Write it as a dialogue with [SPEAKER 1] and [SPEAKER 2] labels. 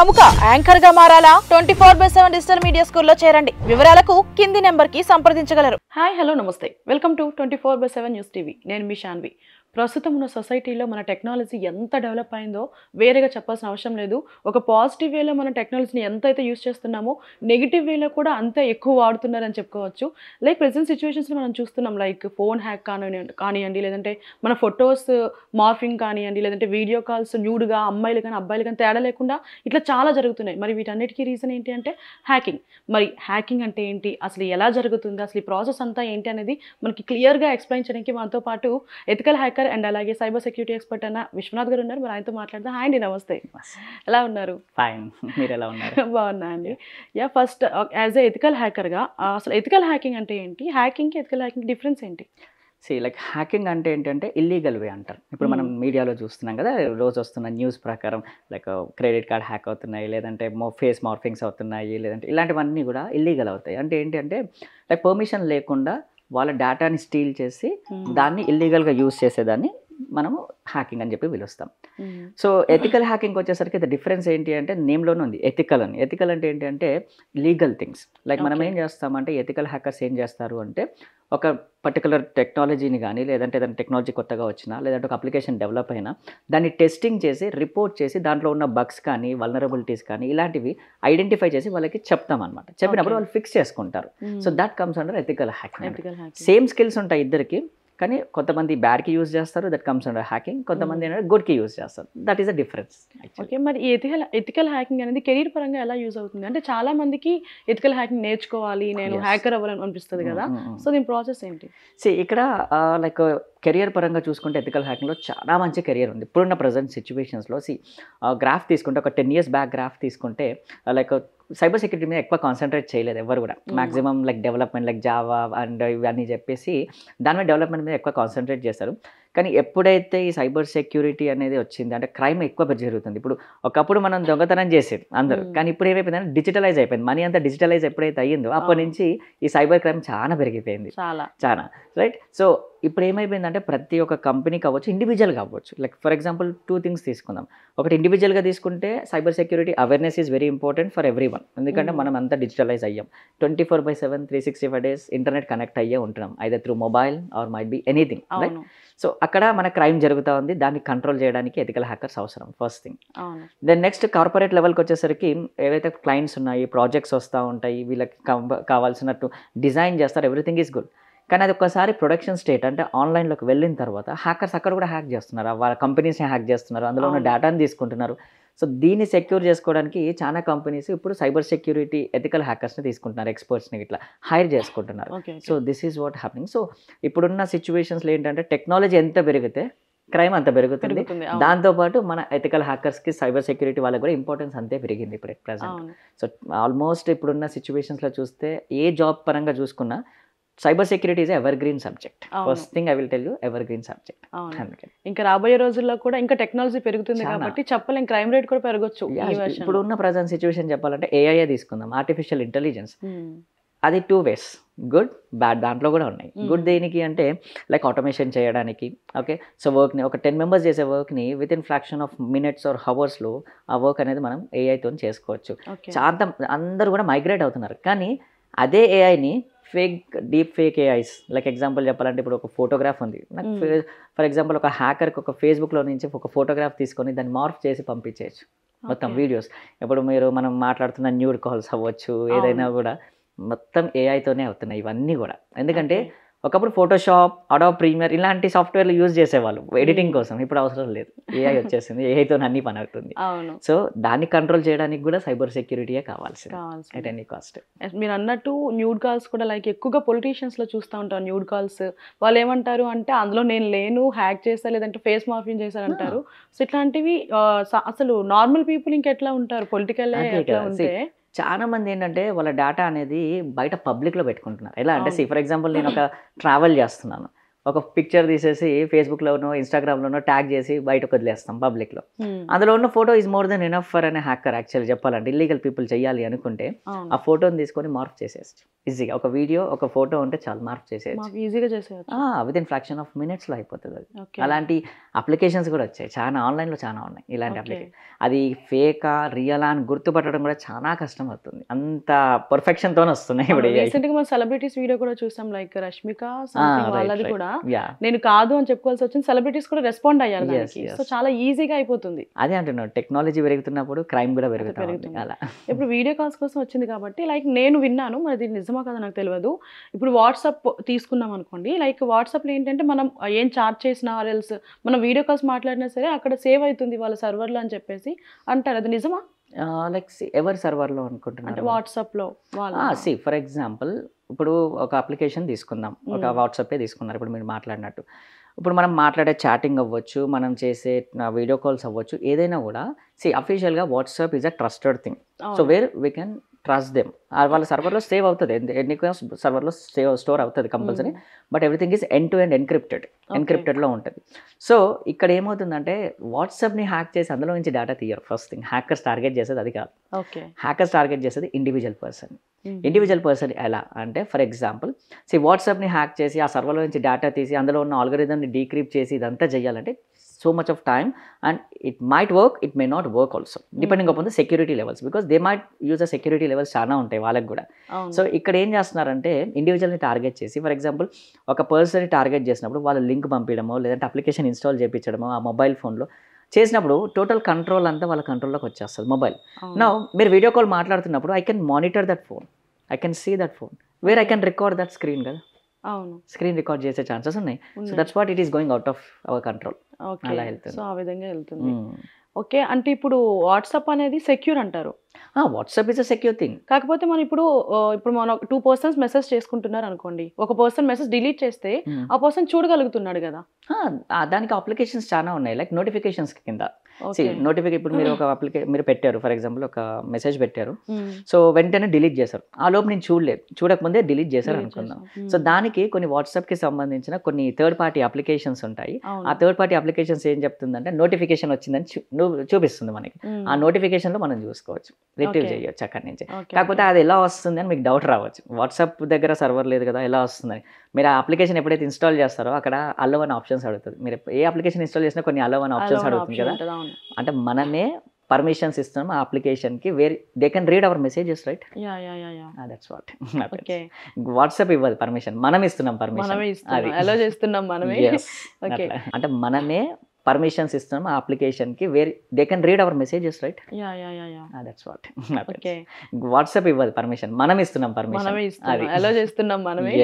[SPEAKER 1] ప్రముఖ యాంకర్ గా మారాలా 24/7 digital media స్కూల్లో చేరండి. వివరాలకు కింది నెంబర్ కి సంప్రదించగలరు. హాయ్ హలో నమస్తే, వెల్కమ్ టు 24/7 న్యూస్ టీవీ. నేను మీ శాన్వి. ప్రస్తుతం ఉన్న సొసైటీలో మన టెక్నాలజీ ఎంత డెవలప్ అయిందో వేరేగా చెప్పాల్సిన అవసరం లేదు. ఒక పాజిటివ్ వేలో మన టెక్నాలజీని ఎంత అయితే యూస్ చేస్తున్నామో నెగిటివ్ వేలో కూడా అంతే ఎక్కువ వాడుతున్నారని చెప్పుకోవచ్చు. లైక్ ప్రెజెంట్ సిచ్యువేషన్స్లో మనం చూస్తున్నాం, లైక్ ఫోన్ హ్యాక్ కానివ్వండి, లేదంటే మన ఫొటోస్ మార్ఫింగ్ కానివ్వండి, లేదంటే వీడియో కాల్స్ న్యూడ్గా అమ్మాయిలు కానీ అబ్బాయిలు కానీ తేడా లేకుండా ఇట్లా చాలా జరుగుతున్నాయి. మరి వీటన్నిటికీ రీజన్ ఏంటి అంటే హ్యాకింగ్. మరి హ్యాకింగ్ అంటే ఏంటి, అసలు ఎలా జరుగుతుంది, అసలు ఈ ప్రాసెస్ అంతా ఏంటి అనేది మనకి క్లియర్గా ఎక్స్ప్లెయిన్ చేయడానికి మనతో పాటు ఎథికల్ హ్యాకర్ అండ్ అలాగే సైబర్ సెక్యూరిటీ ఎక్స్పర్ట్ అన్న విశ్వనాథ్ గారు ఉన్నారు. మరి ఆయనతో మాట్లాడదాం. హాయ్ అండి, నమస్తే, ఎలా ఉన్నారు?
[SPEAKER 2] ఫైన్, మీరు ఎలా ఉన్నారు?
[SPEAKER 1] బాగున్నా అండి. Yeah, first as a ethical హ్యాకర్గా అసలు ఎథికల్ హ్యాకింగ్ అంటే ఏంటి, హ్యాకింగ్కి ఎథికల్ హ్యాకింగ్ డిఫరెన్స్ ఏంటి?
[SPEAKER 2] లైక్ హ్యాకింగ్ అంటే ఏంటంటే ఇల్లీగల్ వే అంటారు. ఇప్పుడు మనం మీడియాలో చూస్తున్నాం కదా, రోజు వస్తున్న న్యూస్ ప్రకారం లైక్ క్రెడిట్ కార్డ్ హ్యాక్ అవుతున్నాయి, లేదంటే ఫేస్ మార్ఫింగ్స్ అవుతున్నాయి, లేదంటే ఇలాంటివన్నీ కూడా ఇల్లీగల్ అవుతాయి. అంటే ఏంటి అంటే లైక్ పర్మిషన్ లేకుండా వాళ్ళ డేటాని స్టీల్ చేసి దాన్ని ఇల్లీగల్గా యూజ్ చేసేదాన్ని మనము హ్యాకింగ్ అని చెప్పి పిలుస్తాం. సో ఎథికల్ హ్యాకింగ్ వచ్చేసరికి ద డిఫరెన్స్ ఏంటి అంటే నేమ్లోనే ఉంది ఎథికల్ అని. ఎథికల్ అంటే ఏంటి అంటే లీగల్ థింగ్స్. లైక్ మనం ఏం చేస్తామంటే ఎథికల్ హ్యాకర్స్ ఏం చేస్తారు అంటే ఒక పర్టికులర్ టెక్నాలజీని కానీ, లేదంటే ఏదైనా టెక్నాలజీ కొత్తగా వచ్చినా, లేదంటే ఒక అప్లికేషన్ డెవలప్ అయినా దాన్ని టెస్టింగ్ చేసి రిపోర్ట్ చేసి దాంట్లో ఉన్న బగ్స్ కానీ వల్నరబిలిటీస్ కానీ ఇలాంటివి ఐడెంటిఫై చేసి వాళ్ళకి చెప్తాం అనమాట. చెప్పినప్పుడు వాళ్ళు ఫిక్స్ చేసుకుంటారు. So that comes under ethical hacking. Same skills ఉంటాయి ఇద్దరికి, కానీ కొంతమంది బ్యాడ్కి యూజ్ చేస్తారు, దట్ కమ్స్ అండర్ హ్యాకింగ్. కొంతమంది ఏంటంటే గుడ్కి యూజ్ చేస్తారు, that is a difference.
[SPEAKER 1] Okay, మరి ఈ ఎథికల్ హ్యాకింగ్ అనేది కెరీర్ పరంగా ఎలా యూజ్ అవుతుంది? అంటే చాలా మందికి ఎథికల్ హ్యాకింగ్ నేర్చుకోవాలి, నేను హ్యాకర్ అవ్వాలని అనిపిస్తుంది కదా, సో దీని ప్రాసెస్ ఏంటి?
[SPEAKER 2] ఇక్కడ లైక్ కెరియర్ పరంగా చూసుకుంటే ఎథికల్ హ్యాకింగ్లో చాలా మంచి కెరియర్ ఉంది. ఇప్పుడున్న ప్రజెంట్ సిచ్యువేషన్స్లో గ్రాఫ్ తీసుకుంటే ఒక 10 years బ్యాక్ గ్రాఫ్ తీసుకుంటే లైక్ సైబర్ సెక్యూరిటీ మీద ఎక్కువ కాన్సన్ట్రేట్ చేయలేదు ఎవరు కూడా. Maximum like development like Java and ఇవన్నీ చెప్పేసి దాని మీద డెవలప్మెంట్ మీద ఎక్కువ కాన్సన్ట్రేట్ చేస్తారు. కానీ ఎప్పుడైతే ఈ సైబర్ సెక్యూరిటీ అనేది వచ్చింది అంటే క్రైమ్ ఎక్కువ జరుగుతుంది. ఇప్పుడు ఒకప్పుడు మనం దొంగతనం చేసేది అందరూ, కానీ ఇప్పుడు ఏమైపోయిందంటే డిజిటలైజ్ అయిపోయింది. మనీ అంతా డిజిటలైజ్ ఎప్పుడైతే అయ్యిందో అప్పటి నుంచి ఈ సైబర్ క్రైమ్ చాలా పెరిగిపోయింది, చాలా రైట్. సో ఇప్పుడు ఏమైపోయిందంటే ప్రతి ఒక్క కంపెనీ కావచ్చు, ఇండివిజువల్ కావచ్చు. లైక్ ఫర్ ఎగ్జాంపుల్ 2 things తీసుకుందాం. ఒకటి ఇండివిజువల్గా తీసుకుంటే cyber security awareness is very important for every one. ఎందుకంటే మనం అంతా డిజిటలైజ్ అయ్యాం. 24/7 365 days ఇంటర్నెట్ కనెక్ట్ అయ్యే ఉంటున్నాం, either through mobile or might be anything, right? So అక్కడ మన క్రైమ్ జరుగుతూ ఉంది, దాన్ని కంట్రోల్ చేయడానికి ఎథికల్ హ్యాకర్స్ అవసరం, first thing. Then next corporate లెవెల్కి వచ్చేసరికి ఏవైతే క్లయింట్స్ ఉన్నాయి, ప్రాజెక్ట్స్ వస్తూ ఉంటాయి, వీళ్ళకి కావాల్సినట్టు డిజైన్ చేస్తారు, ఎవ్రీథింగ్ ఈజ్ గుడ్. కానీ అది ఒక్కసారి ప్రొడక్షన్ స్టేట్ అంటే ఆన్లైన్లోకి వెళ్ళిన తర్వాత హ్యాకర్స్ అక్కడ కూడా హ్యాక్ చేస్తున్నారు, వాళ్ళ కంపెనీస్ని హ్యాక్ చేస్తున్నారు, అందులో ఉన్న డేటాని తీసుకుంటున్నారు. సో దీన్ని సెక్యూర్ చేసుకోవడానికి చాలా కంపెనీస్ ఇప్పుడు సైబర్ సెక్యూరిటీ ఎథికల్ హ్యాకర్స్ని తీసుకుంటున్నారు, ఎక్స్పర్ట్స్ని ఇట్లా హైర్ చేసుకుంటున్నారు. So this is what happening. So ఇప్పుడున్న సిచ్యువేషన్స్లో ఏంటంటే టెక్నాలజీ ఎంత పెరిగితే క్రైమ్ అంత పెరుగుతుంది. దాంతోపాటు మన ఎథికల్ హ్యాకర్స్కి సైబర్ సెక్యూరిటీ వాళ్ళకి కూడా ఇంపార్టెన్స్ అంతే పెరిగింది ఇప్పుడు ప్రెసెంట్. సో ఆల్మోస్ట్ ఇప్పుడున్న సిచ్యువేషన్స్లో చూస్తే ఏ జాబ్ పరంగా చూసుకున్నా cyber security is ever green subject. First thing I will tell you, ever green subject.
[SPEAKER 1] ఇంకా రాబోయే రోజుల్లో కూడా ఇంకా టెక్నాలజీ పెరుగుతుంది కాబట్టి చెప్పలేం, క్రైమ్ రేట్ కూడా పెరగొచ్చు.
[SPEAKER 2] ఇప్పుడు ఉన్న ప్రజెంట్ సిచ్యువేషన్ చెప్పాలంటే ఏఐ తీసుకుందాం, ఆర్టిఫిషియల్ ఇంటెలిజెన్స్. అది 2 ways, గుడ్ బ్యాడ్ దాంట్లో కూడా ఉన్నాయి. గుడ్ దేనికి అంటే లైక్ ఆటోమేషన్ చేయడానికి, ఓకే. సో వర్క్ని ఒక 10 members చేసే వర్క్ని with in fraction of minutes or హవర్స్లో ఆ వర్క్ అనేది మనం ఏఐతో చేసుకోవచ్చు. చాలా అందరూ కూడా మైగ్రేట్ అవుతున్నారు. కానీ అదే ఏఐని deep fake AIs, like example చెప్పాలంటే ఇప్పుడు ఒక ఫోటోగ్రాఫ్ ఉంది నాకు, ఫర్ ఎగ్జాంపుల్ ఒక హ్యాకర్కి ఒక ఫేస్బుక్లో నుంచి ఒక ఫోటోగ్రాఫ్ తీసుకొని దాన్ని మార్ఫ్ చేసి పంపించేయచ్చు మొత్తం వీడియోస్. ఇప్పుడు మనం మాట్లాడుతున్న న్యూడ్ కాల్స్ అవ్వచ్చు, ఏదైనా కూడా మొత్తం ఏఐతోనే అవుతున్నాయి ఇవన్నీ కూడా. ఎందుకంటే ఒకప్పుడు ఫోటోషాప్, అడాబ్ ప్రీమియర్ ఇలాంటి సాఫ్ట్వేర్లు యూజ్ చేసేవాళ్ళు ఎడిటింగ్ కోసం, ఇప్పుడు అవసరం లేదు, ఏఐ వచ్చేసింది, ఏఐతో అన్ని పని అవుతుంది. సో దాన్ని కంట్రోల్ చేయడానికి కూడా సైబర్ సెక్యూరిటీయే కావాల్సింది అట్ ఎనీ కాస్ట్.
[SPEAKER 1] మీరు అన్నట్టు న్యూడ్ కాల్స్ కూడా లైక్ ఎక్కువగా పొలిటీషియన్స్లో చూస్తూ ఉంటారు న్యూడ్ కాల్స్. వాళ్ళు ఏమంటారు అంటే అందులో నేను లేను, హ్యాక్ చేస్తా, లేదంటే ఫేస్ మార్ఫింగ్ చేశారంటారు. సో ఇట్లాంటివి అసలు నార్మల్ పీపుల్ ఇంకెట్లా ఉంటారు, పొలిటికల్ ఎట్లా ఉంటే
[SPEAKER 2] చాలా మంది ఏంటంటే వాళ్ళ డేటా అనేది బయట పబ్లిక్లో పెట్టుకుంటున్నారు. ఎలా అంటే ఫర్ ఎగ్జాంపుల్ నేను ఒక ట్రావెల్ చేస్తున్నాను, ఒక పిక్చర్ తీసేసి ఫేస్బుక్లోనో ఇన్స్టాగ్రామ్లోనో ట్యాగ్ చేసి బయటకు వదిలేస్తాం పబ్లిక్లో. అందులో ఉన్న photo is more than enough for అనే హ్యాకర్ యాక్చువల్లీ చెప్పాలంటే. ఇల్లీగల్ పీపుల్ చేయాలి అనుకుంటే ఆ ఫోటోని తీసుకొని మార్క్ చేసేయచ్చు ఈజీగా. ఒక వీడియో ఒక ఫోటో ఉంటే చాలా మార్క్ చేసేయచ్చు,
[SPEAKER 1] ఈజీగా చేసేయచ్చు,
[SPEAKER 2] విత్ ఇన్ ఫ్రాక్షన్ ఆఫ్ మినిట్స్లో అయిపోతుంది అది. అలాంటి అప్లికేషన్స్ కూడా వచ్చాయి చాలా, ఆన్లైన్లో చాలా ఉన్నాయి ఇలాంటి అప్లికేషన్. అది ఫేకా రియలా అని గుర్తుపట్టడం కూడా చాలా కష్టం అవుతుంది, అంత పర్ఫెక్షన్తో వస్తున్నాయి ఇప్పుడు.
[SPEAKER 1] రీసెంట్గా మన సెలబ్రిటీస్ వీడియో కూడా చూసాం, లైక్ రష్మిక వాళ్ళది కూడా నేను కాదు అని చెప్పుకోవాల్సి వచ్చింది, సెలబ్రిటీస్ కూడా రెస్పాండ్ అయ్యారు దానికి. సో చాలా ఈజీగా అయిపోతుంది.
[SPEAKER 2] అదే అంటున్నాను, టెక్నాలజీ పెరుగుతున్నప్పుడు క్రైమ్ కూడా పెరుగుతుంది అలా.
[SPEAKER 1] ఇప్పుడు వీడియో కాల్స్ కోసం వచ్చింది కాబట్టి లైక్ నేను విన్నాను, మరి ఇది నిజమా కదా నాకు తెలియదు. ఇప్పుడు వాట్సాప్ తీసుకున్నాం అనుకోండి, లైక్ వాట్సాప్లో ఏంటంటే మనం ఏం చాట్ చేసినా ఆర్ఎల్స్ మనం వీడియో కాల్స్ మాట్లాడినా సరే అక్కడ సేవ్ అవుతుంది వాళ్ళ సర్వర్లో అని చెప్పేసి అంటారు, అది నిజమా?
[SPEAKER 2] లైక్ ఎవరి సర్వర్లో అనుకుంటున్నారు?
[SPEAKER 1] అంటే వాట్సాప్లో
[SPEAKER 2] ఫర్ ఎగ్జాంపుల్ ఇప్పుడు ఒక అప్లికేషన్ తీసుకుందాం, ఒక వాట్సాపే తీసుకున్నారు ఇప్పుడు మీరు మాట్లాడినట్టు. ఇప్పుడు మనం మాట్లాడే చాటింగ్ అవ్వచ్చు, మనం చేసే వీడియో కాల్స్ అవ్వచ్చు, ఏదైనా కూడా అఫీషియల్గా WhatsApp is a trusted thing. So where we can trust them. వాళ్ళ సర్వర్లో సేవ్ అవుతుంది, ఎన్ని సర్వర్లో స్టోర్ అవుతుంది compulsory, but everything is end to end ఎన్క్రిప్టెడ్లో ఉంటుంది. సో ఇక్కడ ఏమవుతుందంటే వాట్సాప్ని హ్యాక్ చేసి అందులో నుంచి డేటా తీయరు. ఫస్ట్ థింగ్ హ్యాకర్స్ టార్గెట్ చేసేది అది కాదు. హ్యాకర్స్ టార్గెట్ చేసేది ఇండివిజువల్ పర్సన్. ఎలా అంటే ఫర్ ఎగ్జాంపుల్ వాట్సాప్ని హ్యాక్ చేసి ఆ సర్వర్లో నుంచి డేటా తీసి అందులో ఉన్న ఆల్గరిథంని డీక్రిప్ట్ చేసి ఇదంతా చేయాలంటే so much of time, and it might work, it may not work also depending upon the security levels, because they might use the security levels చాలా ఉంటాయి వాళ్ళకి కూడా. సో ఇక్కడ ఏం చేస్తున్నారంటే ఇండివిజువల్ని టార్గెట్ చేసి ఫర్ ఎగ్జాంపుల్ ఒక పర్సన్ని టార్గెట్ చేసినప్పుడు వాళ్ళ లింక్ పంపించడమో లేదంటే అప్లికేషన్ ఇన్స్టాల్ చేయించడమో ఆ మొబైల్ ఫోన్లో చేసినప్పుడు టోటల్ కంట్రోల్ అంతా వాళ్ళ కంట్రోల్లోకి వచ్చేస్తుంది మొబైల్. నౌ మీరు వీడియో కాల్ మాట్లాడుతున్నప్పుడు I can monitor that phone, I can see that phone, where I can record that screen కదా, స్క్రీన్ రికార్డ్ చేసే ఛాన్సెస్ ఉన్నాయి. So that's what it is going out of our control. అలా వెళ్తుంది.
[SPEAKER 1] So ఆ విధంగా వెళ్తుంది. Okay, అంటే ఇప్పుడు వాట్సాప్ అనేది సెక్యూర్ అంటారు.
[SPEAKER 2] WhatsApp is a secure thing.
[SPEAKER 1] కాకపోతే మనం ఇప్పుడు మనం 2 persons మెసేజ్ చేసుకుంటున్నారు అనుకోండి, ఒక పర్సన్ మెసేజ్ డిలీట్ చేస్తే ఆ పర్సన్ చూడగలుగుతున్నాడు కదా.
[SPEAKER 2] దానికి అప్లికేషన్స్ చాలా ఉన్నాయి, లైక్ నోటిఫికేషన్స్ కింద. ఇప్పుడు మీరు ఒక మీరు పెట్టారు ఫర్ ఎగ్జాంపుల్ ఒక మెసేజ్ పెట్టారు, సో వెంటనే డిలీట్ చేశారు, ఆ లోపు నేను చూడకముందే డిలీట్ చేశారు అనుకుందాం. సో దానికి కొన్ని వాట్సాప్కి సంబంధించిన కొన్ని థర్డ్ పార్టీ అప్లికేషన్స్ ఉంటాయి. ఆ థర్డ్ పార్టీ అప్లికేషన్స్ ఏం చెప్తుందంటే నోటిఫికేషన్ వచ్చిందని చూపిస్తుంది మనకి. ఆ నోటిఫికేషన్లో మనం చూసుకోవచ్చు, రిట్రీవ్ చేయొచ్చు అక్కడి నుంచి. కాకపోతే అది ఎలా వస్తుంది అని మీకు డౌట్ రావచ్చు, వాట్సాప్ దగ్గర సర్వర్ లేదు కదా ఎలా వస్తుందని. మీరు ఆ అప్లికేషన్ ఎప్పుడైతే ఇన్స్టాల్ చేస్తారో అక్కడ అలో అని ఆప్షన్స్ అడుగుతుంది. మీరు ఏ అప్లికేషన్ ఇన్స్టాల్ చేసినా కొన్ని అలో అని ఆప్షన్స్ అడుగుతుంది కదా. అంటే మనమే పర్మిషన్స్ ఇస్తున్నాం ఆ అప్లికేషన్కి, where they can read our messages, right? That's what. WhatsApp ఇవ్వదు పర్మిషన్, మనం ఇస్తున్నాం పర్మిషన్,
[SPEAKER 1] అలో చేస్తున్నాం మనమే.
[SPEAKER 2] అంటే మనమే పర్మిషన్స్ ఇస్తున్నాం ఆ అప్లికేషన్కి, where they can read our messages, right? That's what. WhatsApp ఇవ్వదు పర్మిషన్, మనం ఇస్తున్నాం పర్మిషన్,
[SPEAKER 1] అలో చేస్తున్నాం మనమే.